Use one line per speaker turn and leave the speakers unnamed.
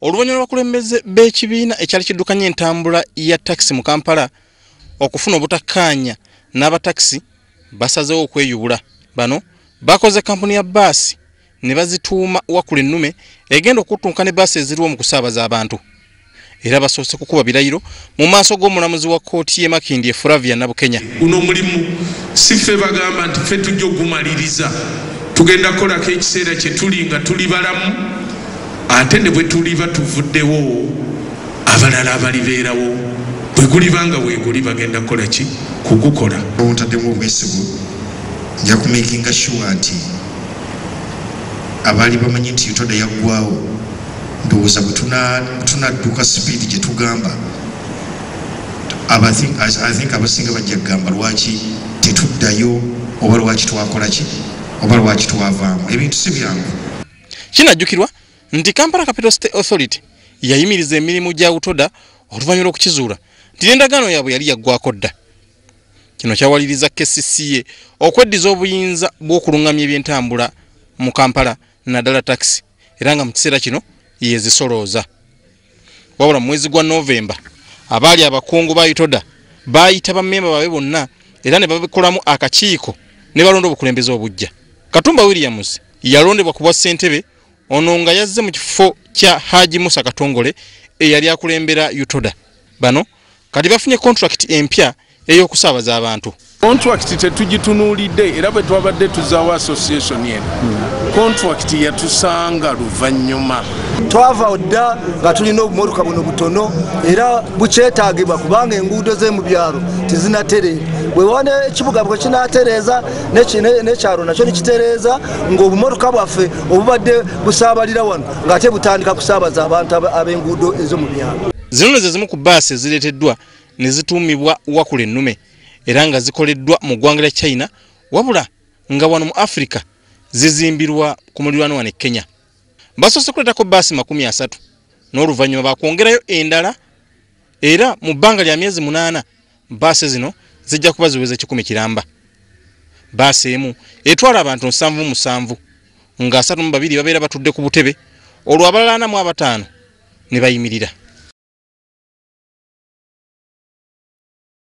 Oluvannyuma lw'abakulembeze b'ekibiina ekyali kiddukanya entambula ya taxi mu Kampala okufuna obutakkaanya n'abataxi basazeewo okweyubula. Bano bakoze kampuni ya baasi ne bazituuma Wakula Ennume egenda okutunka ne baasi eziriwo mu kusaabaza abantu. Era basoose kukuba birayiro mu maaso g'omulamuzi wa kkooti y'e Makindye Flavia Nabukenya.
Guno omulimu si ffe bagamba nti ffe tujja ogumaliriza. Tugenda kukolako ekiseera kye tuli nga tuli balamu ate ne bwe tuliba tuvuddewo abalala abalibeerawo bwe gulibanga weeguli bagenda kukola ki kugukola.
Otaddemu obwesigu nja kumakinga sure nti abaali bamanyi nti Utoda yaggwawo ndowooza bwe tunadduka sipiidi gye tugamba I think abasinga bajja kugamba lwaki tetuddayo oba lwaki twakola ki oba lwaki twavaamu ebintu si byangu.
Kinajjukirwa nti Kampala Capital State Authority yayimiriza emirimu gya Utoda oluvannyuma lw'okukizuula nti n'endagaano yaabwe yali yaggwako dda. Kino kyawaliriza KCCA okweddiza obuyinza bw'okulungamya ebyentambula mu Kampala naddala taxi era nga mu kiseera kino yezisolooza. Wabula mu mwezi gwa Novemba abaali abakungu ba Utoda baayita bammemba baabwe bonna era ne babikolamu akakiiko ne balonda obukulembeze obujja. Katumba Williams yalondebwa ku bwa ssentebe ono nga yazze mu kifo kya Haji Musa Katongole eyali akulembera Utoda. Bano kati bafunye contract empya ey'okusaabaza abantu.
Contract tetugitunuulidde era bwe twabadde tuzaawo association yeno. Contract yatusanga luvannyuma.
Twava odda nga tulina obumotoka buno butono era bukyetaagibwa kubanga enguudo z'emu byalo tezinatereera. Bwe wane ekibuga bwe kinaatereeza n'ekyalo nakyo nikitereeza ng'obumotoka bwaffe obubadde busaabalira wano ng'ate butandika kusaabaza abantu ab'enguudo ez'omu byalo.
Zino ze zimu ku baasi ezireeteddwa ne zituumibwa Wakula Ennume era nga zikoleddwa mu ggwanga lya China wabula nga wano mu Africa zizimbirwa ku muliraano wano e Kenya. Basoose kuleetako baasi 30 n'oluvannyuma bakwongerayo endala era mu bbanga lya myezi 8 baasi zino zijja kuba ziweze 10 kiramba. Baasi emu etwala abantu 77 nga 32 babeera batudde ku butebe olwo abalala 45 ne bayimirira.